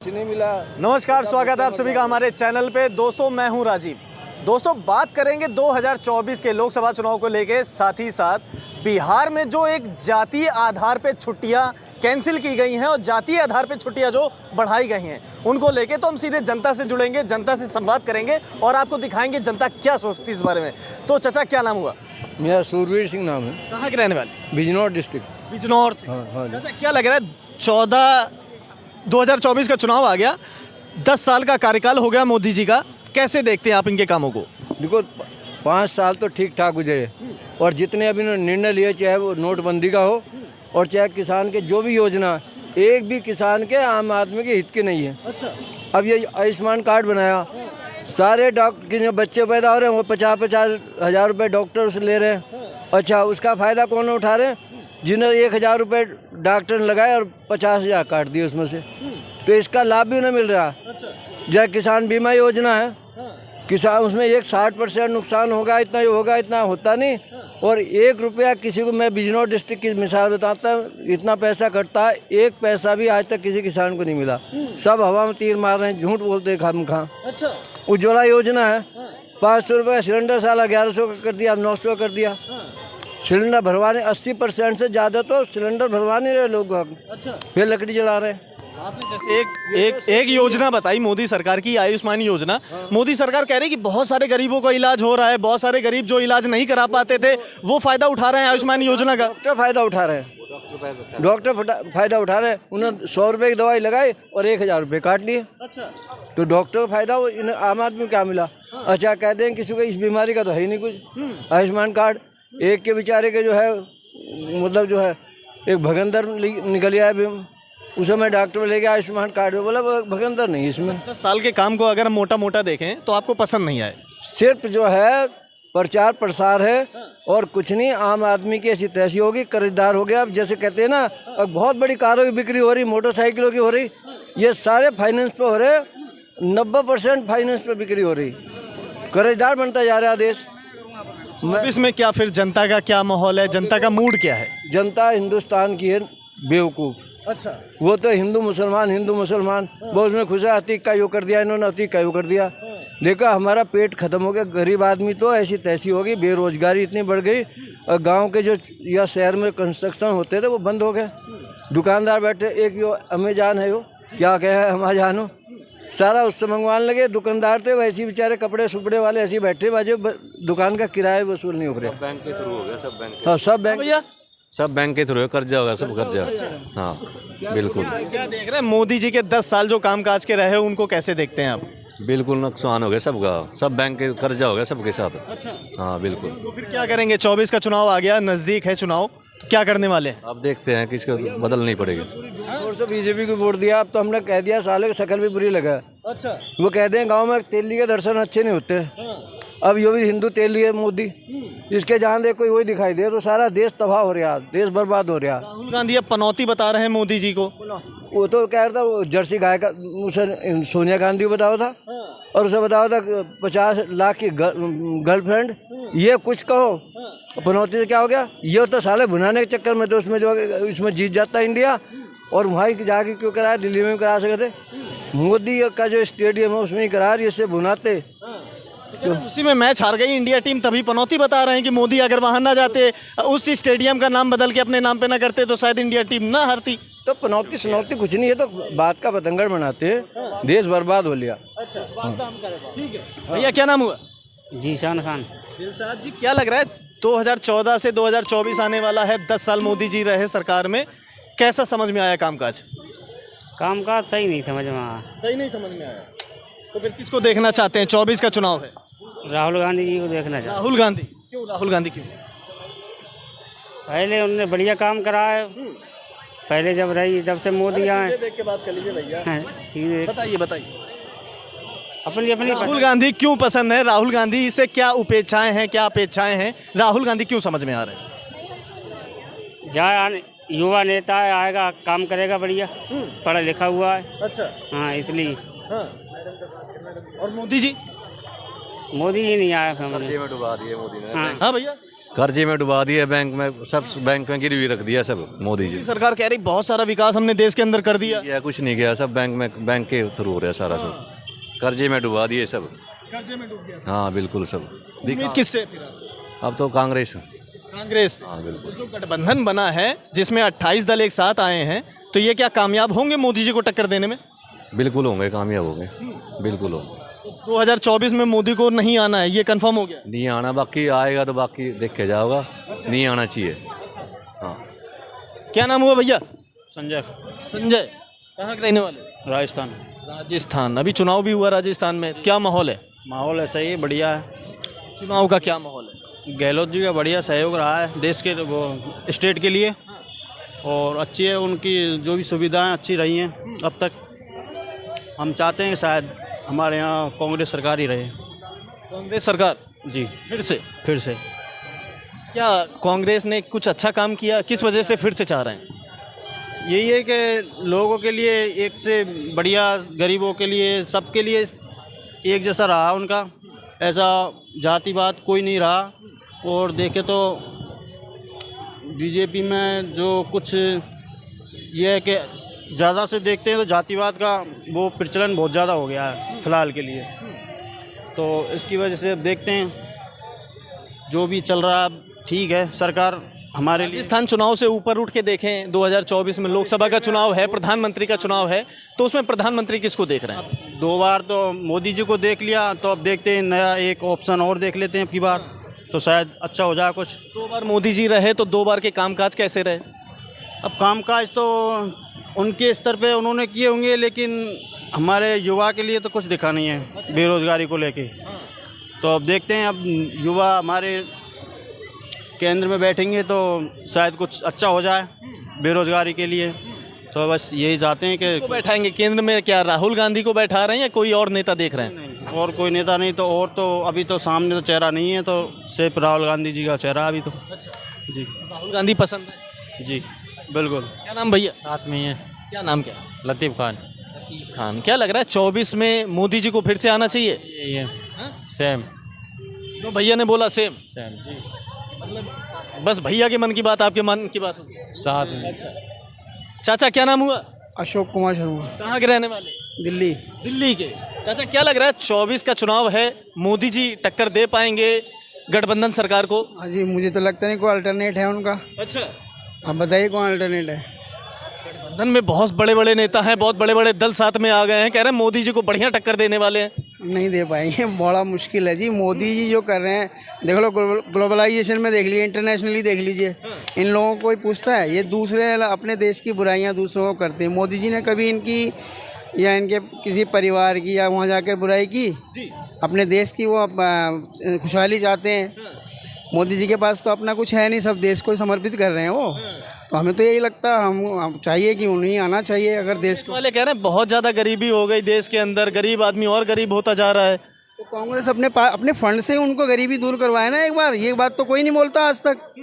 नहीं मिला। नमस्कार, स्वागत है आप सभी का हमारे चैनल पे। दोस्तों मैं हूं राजीव। दोस्तों बात करेंगे 2024 के लोकसभा चुनाव को लेके, साथ ही साथ बिहार में जो एक जातीय आधार पे छुट्टियां कैंसिल की गई हैं और जातीय आधार पे छुट्टियां जो बढ़ाई गई हैं उनको लेके तो हम सीधे जनता से जुड़ेंगे, जनता से संवाद करेंगे और आपको दिखाएंगे जनता क्या सोचती है इस बारे में। तो चाचा क्या नाम हुआ? मेरा सूरवीर सिंह नाम है। कहाँ के रहने वाले? बिजनौर डिस्ट्रिक्ट। बिजनौर से। हाँ। चाचा क्या लग रहा है 2024 का चुनाव आ गया, 10 साल का कार्यकाल हो गया मोदी जी का, कैसे देखते हैं आप इनके कामों को? देखो 5 साल तो ठीक ठाक गुजरे और जितने अभी इन्होंने निर्णय लिए, चाहे वो नोटबंदी का हो और चाहे किसान के जो भी योजना, एक भी किसान के आम आदमी के हित के नहीं है। अच्छा। अब ये आयुष्मान कार्ड बनाया, सारे डॉक्टर के जो बच्चे पैदा हो रहे हैं वो 50-50 हज़ार रुपये डॉक्टर से ले रहे हैं। अच्छा, उसका फ़ायदा कौन उठा रहे हैं? जिन्हें 1,000 रुपये डॉक्टर ने लगाए और 50,000 काट दिए उसमें से, तो इसका लाभ भी उन्हें मिल रहा है। जैसे किसान बीमा योजना है, किसान उसमें 60% नुकसान होगा, इतना होगा, इतना होता नहीं। और 1 रुपया किसी को, मैं बिजनौर डिस्ट्रिक्ट की मिसाल बताता हूँ, इतना पैसा कटता है, 1 पैसा भी आज तक किसी किसान को नहीं मिला। सब हवा में तीर मार रहे हैं, झूठ बोलते हैं खामखा। अच्छा। उज्ज्वला योजना है, 500 रुपये का सिलेंडर, साला 1100 का कर दिया, अब 900 कर दिया। सिलेंडर भरवाने 80% से ज़्यादा तो सिलेंडर भरवा नहीं रहे लोग। अच्छा। फिर लकड़ी जला रहे हैं। आपने जैसे एक योजना बताई मोदी सरकार की, आयुष्मान योजना। मोदी सरकार कह रही है कि बहुत सारे गरीबों का इलाज हो रहा है, बहुत सारे गरीब जो इलाज नहीं करा पाते थे वो फायदा उठा रहे हैं आयुष्मान योजना का। डॉक्टर फायदा उठा रहे हैं, डॉक्टर फायदा उठा रहे हैं। उन्होंने 100 रुपये की दवाई लगाई और 1,000 रुपये काट लिए। अच्छा। तो डॉक्टर का फायदा इन्हें आम आदमी को क्या मिला? अच्छा, कहते हैं किसी को इस बीमारी का तो है ही नहीं कुछ। आयुष्मान कार्ड एक के बेचारे के जो है, मतलब जो है एक भगंदर निकल आया भी, उस समय डॉक्टर ले गया आयुष्मान कार्ड में, बोला भगंदर नहीं इसमें। 10 साल के काम को अगर हम मोटा मोटा देखें तो आपको पसंद नहीं आए? सिर्फ जो है प्रचार प्रसार है और कुछ नहीं। आम आदमी की ऐसी तैसी होगी, कर्जदार हो गया। अब जैसे कहते हैं ना, अब बहुत बड़ी कारों की बिक्री हो रही, मोटरसाइकिलों की हो रही, ये सारे फाइनेंस पे हो रहे। 90% फाइनेंस पे बिक्री हो रही, कर्जदार बनता जा रहा है देश। इसमें क्या फिर जनता का क्या माहौल है, जनता का मूड क्या है? जनता हिंदुस्तान की है बेवकूफ़। अच्छा। वो तो हिंदू मुसलमान वो उसमें खुश है, अतीक का यो कर दिया इन्होंने, अतीक का यो कर दिया। देखा हमारा पेट खत्म हो गया, गरीब आदमी तो ऐसी तैसी होगी, बेरोजगारी इतनी बढ़ गई और गांव के जो या शहर में कंस्ट्रक्शन होते थे वो बंद हो गए। दुकानदार बैठे, एक यो अमेजान है, यो क्या कहे अमेजान हो, सारा उससे मंगवाने लगे। दुकानदार थे वैसे बेचारे कपड़े सुपड़े वाले ऐसे बैठे, बाजे दुकान का किराया वसूल नहीं हो रहा। बैंक के थ्रू हो गया, सब बैंक। हाँ, सब बैंक भैया, सब बैंक के थ्रू है, कर्जा होगा, सब कर्जा। हाँ बिल्कुल। क्या देख रहे हैं मोदी जी के 10 साल जो कामकाज के रहे उनको कैसे देखते हैं आप? बिल्कुल नुकसान हो गया सबका, सब बैंक के कर्जा हो गया सबके साथ। अच्छा। हाँ बिल्कुल। तो फिर क्या करेंगे? 24 का चुनाव आ गया, नजदीक है चुनाव, तो क्या करने वाले हैं? अब देखते हैं किसको बदलनी पड़ेगी। और तो बीजेपी को वोट दिया। अब तो हमने कह दिया, साले की शक्ल भी बुरी लगा। अच्छा। वो कहते हैं गांव में तेली के दर्शन अच्छे नहीं होते। अब यो भी हिंदू तेली है मोदी, इसके जहाँ देखो वही दिखाई दे, तो सारा देश तबाह हो रहा, देश बर्बाद हो रहा। राहुल गांधी अब पनौती बता रहे हैं मोदी जी को। वो तो कह रहा था वो जर्सी गाय का, उसे सोनिया गांधी को बताया था और उसे बताया था 50 लाख की गर्लफ्रेंड। ये कुछ कहो, पनौती से क्या हो गया? ये तो साले भुनाने के चक्कर में तो उसमें जो इसमें जीत जाता है इंडिया, और वहाँ जाके क्यों कराया? दिल्ली में करा सकते थे। मोदी का जो स्टेडियम है उसमें ही करा, इससे भुनाते तो उसी में मैच हार गई इंडिया टीम, तभी पनौती बता रहे हैं कि मोदी अगर वहां ना जाते, उस स्टेडियम का नाम बदल के अपने नाम पे ना करते तो शायद इंडिया टीम ना हारती। तो पनौती सुनौती कुछ नहीं है, तो बात का पतंगड़ बनाते हैं, देश बर्बाद हो लिया। अच्छा, ठीक है भैया, क्या नाम हुआ? जीशान खान। दिलशाद जी, क्या लग रहा है 2014 से 2024 आने वाला है, 10 साल मोदी जी रहे सरकार में, कैसा समझ में आया कामकाज? कामकाज सही नहीं समझ में आया। सही नहीं समझ में आया, तो फिर किसको देखना चाहते हैं? 24 का चुनाव है, राहुल गांधी जी को देखना चाहते। राहुल गांधी क्यों? राहुल गांधी क्यों? पहले उन्होंने बढ़िया काम करा है, पहले जब से मोदी आए। देख के बात कर लीजिए भैया, सीधे बताइए अपनी अपनी राहुल गांधी क्यों पसंद है? राहुल गांधी से क्या उपेक्षाएं हैं, क्या अपेक्षाएं हैं? राहुल गांधी क्यों समझ में आ रहे हैं? जाए युवा नेता है, आएगा काम करेगा बढ़िया, पढ़ा लिखा हुआ है। अच्छा। हाँ, इसलिए। हाँ। और मोदी जी? मोदी जी नहीं आया समझ में। में डुबा दिए मोदी ने। हाँ। हाँ भैया, कर्जे में डुबा दिया बैंक में, सब बैंक में गिरवी रख दिया सब मोदी जी। सरकार कह रही बहुत सारा विकास हमने देश के अंदर कर दिया। या कुछ नहीं किया, सब बैंक के थ्रू हो रहा है सारा सब, कर्जे में डुबा दिए सब। कर्जे में डूब गया। हाँ बिल्कुल सब। उम्मीद किससे? अब तो कांग्रेस। कांग्रेस। हाँ बिल्कुल। जो गठबंधन बना है जिसमें 28 दल एक साथ आए हैं, तो ये क्या कामयाब होंगे मोदी जी को टक्कर देने में? बिल्कुल होंगे, कामयाब होंगे, बिल्कुल होंगे। 2024 में मोदी को नहीं आना है, ये कंफर्म हो गया। नहीं आना, बाकी आएगा तो बाकी देख के जाओगा, नहीं आना चाहिए। हाँ। क्या नाम हुआ भैया? संजय, संजय। कहाँ के रहने वाले? राजस्थान। राजस्थान। अभी चुनाव भी हुआ राजस्थान में, क्या माहौल है? माहौल ऐसा ही बढ़िया है। चुनाव का क्या माहौल है? गहलोत जी का बढ़िया सहयोग रहा है देश के, वो स्टेट के लिए, और अच्छी है उनकी जो भी सुविधाएं अच्छी रही हैं अब तक। हम चाहते हैं कि शायद हमारे यहाँ कांग्रेस सरकार ही रहे। कांग्रेस सरकार जी, फिर से? फिर से। क्या कांग्रेस ने कुछ अच्छा काम किया, किस वजह से फिर से चाह रहे हैं? यही है कि लोगों के लिए एक से बढ़िया, गरीबों के लिए, सबके लिए एक जैसा रहा उनका, ऐसा जातिवाद कोई नहीं रहा। और देखे तो बीजेपी में जो कुछ ये है कि ज़्यादा से देखते हैं तो जातिवाद का वो प्रचलन बहुत ज़्यादा हो गया है फ़िलहाल के लिए, तो इसकी वजह से अब देखते हैं जो भी चल रहा है। ठीक है, सरकार हमारे लिए। राजस्थान चुनाव से ऊपर उठ के देखें, 2024 में लोकसभा का चुनाव है, प्रधानमंत्री का चुनाव है, तो उसमें प्रधानमंत्री किसको देख रहे हैं? 2 बार तो मोदी जी को देख लिया, तो अब देखते हैं नया एक ऑप्शन और देख लेते हैं अब की बार, तो शायद अच्छा हो जाए कुछ। 2 बार मोदी जी रहे तो 2 बार के कामकाज कैसे रहे? अब कामकाज तो उनके स्तर पे उन्होंने किए होंगे, लेकिन हमारे युवा के लिए तो कुछ दिखा नहीं है बेरोज़गारी को लेके। तो अब देखते हैं, अब युवा हमारे केंद्र में बैठेंगे तो शायद कुछ अच्छा हो जाए बेरोज़गारी के लिए। तो बस यही चाहते हैं कि किसको बैठाएंगे केंद्र में? क्या राहुल गांधी को बैठा रहे हैं या कोई और नेता देख रहे हैं? और कोई नेता नहीं, तो और तो अभी तो सामने तो चेहरा नहीं है, तो सिर्फ राहुल गांधी जी का चेहरा अभी तो। जी, राहुल गांधी पसंद है? जी बिल्कुल। क्या नाम भैया? साथ में ही है। क्या नाम क्या? लतीफ़ खान। लतीफ़ खान। क्या लग रहा है 24 में मोदी जी को फिर से आना चाहिए? यही है, सेम जो भैया ने बोला सेम? सेम जी, बस भैया के मन की बात आपके मन की बात होगी। साथ में। चाचा क्या नाम हुआ? अशोक कुमार शर्मा, कहाँ के रहने वाले? दिल्ली। दिल्ली के। चाचा क्या लग रहा है 24 का चुनाव है, मोदी जी टक्कर दे पाएंगे गठबंधन सरकार को? हाँ जी, मुझे तो लगता नहीं कोई अल्टरनेट है उनका। अच्छा, आप बताइए कौन अल्टरनेट है? गठबंधन में बहुत बड़े बड़े नेता हैं, बहुत बड़े बड़े दल साथ में आ गए हैं, कह रहे हैं मोदी जी को बढ़िया टक्कर देने वाले हैं। नहीं दे पाएंगे, बड़ा मुश्किल है जी। मोदी जी जो कर रहे हैं, देख लो ग्लोबलाइजेशन में देख लीजिए, इंटरनेशनली देख लीजिए, इन लोगों को कोई पूछता है? ये दूसरे अपने देश की बुराइयां दूसरों को करते हैं। मोदी जी ने कभी इनकी या इनके किसी परिवार की या वहाँ जाकर बुराई की? अपने देश की वो खुशहाली चाहते हैं। मोदी जी के पास तो अपना कुछ है नहीं, सब देश को समर्पित कर रहे हैं वो। तो हमें तो यही लगता है, हम चाहिए कि उन्हें आना चाहिए अगर देश को। वाले कह रहे हैं बहुत ज़्यादा गरीबी हो गई देश के अंदर, गरीब आदमी और गरीब होता जा रहा है। तो कांग्रेस अपने फंड से उनको गरीबी दूर करवाए ना एक बार। ये बात तो कोई नहीं बोलता आज तक।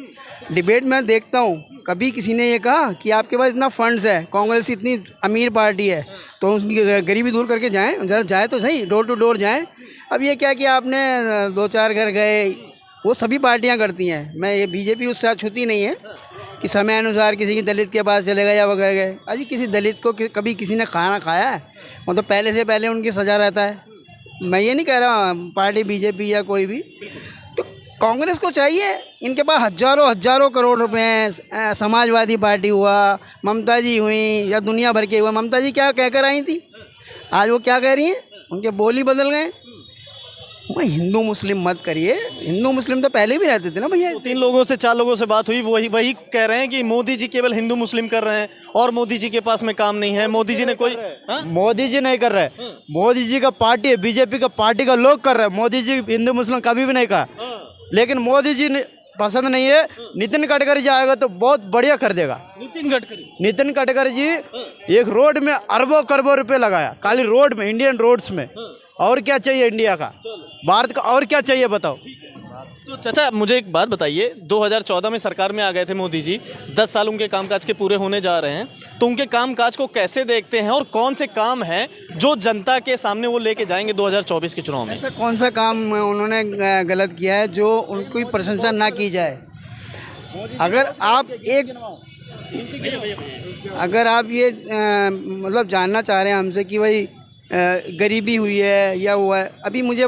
डिबेट में देखता हूँ, कभी किसी ने ये कहा कि आपके पास इतना फंड्स है, कांग्रेस इतनी अमीर पार्टी है, तो उसकी गरीबी दूर करके जाएं, जरा जाए तो सही, डोर टू डोर जाएं। अब ये क्या कि आपने 2-4 घर गए, वो सभी पार्टियां करती हैं। मैं ये बीजेपी उससे छूती नहीं है कि समय अनुसार किसी की दलित के पास चले गए या वगैरह गए। अजी किसी दलित को कभी किसी ने खाना खाया है? मतलब पहले से पहले उनकी सज़ा रहता है। मैं ये नहीं कह रहा पार्टी बीजेपी या कोई भी, तो कांग्रेस को चाहिए, इनके पास हजारों करोड़ रुपए हैं। समाजवादी पार्टी हुआ, ममता जी हुई, या दुनिया भर के हुआ। ममता जी क्या कहकर आई थी, आज वो क्या कह रही हैं? उनके बोली बदल गए। भाई हिंदू मुस्लिम मत करिए, हिंदू मुस्लिम तो पहले भी रहते थे ना भैया। 3 लोगों से 4 लोगों से बात हुई, वही कह रहे हैं कि मोदी जी केवल हिंदू मुस्लिम कर रहे हैं और मोदी जी के पास में काम नहीं है। मोदी जी ने कोई मोदी जी नहीं कर रहे, मोदी जी का पार्टी है, बीजेपी का पार्टी का लोग कर रहे हैं। मोदी जी हिंदू मुस्लिम कभी भी नहीं कहा, लेकिन मोदी जी ने पसंद नहीं है। नितिन गडकरी जी आएगा तो बहुत बढ़िया कर देगा। नितिन गडकरी जी एक रोड में अरबों रुपए लगाया, खाली रोड में, इंडियन रोड्स में। और क्या चाहिए इंडिया का, भारत का और क्या चाहिए बताओ? तो चाचा मुझे एक बात बताइए, 2014 में सरकार में आ गए थे मोदी जी, 10 साल उनके कामकाज के पूरे होने जा रहे हैं, तो उनके कामकाज को कैसे देखते हैं और कौन से काम हैं जो जनता के सामने वो लेके जाएंगे 2024 के चुनाव में? ऐसा कौन सा काम उन्होंने गलत किया है जो उनकी प्रशंसा ना की जाए? अगर आप ये मतलब जानना चाह रहे हैं हमसे कि भाई गरीबी हुई है या हुआ है, अभी मुझे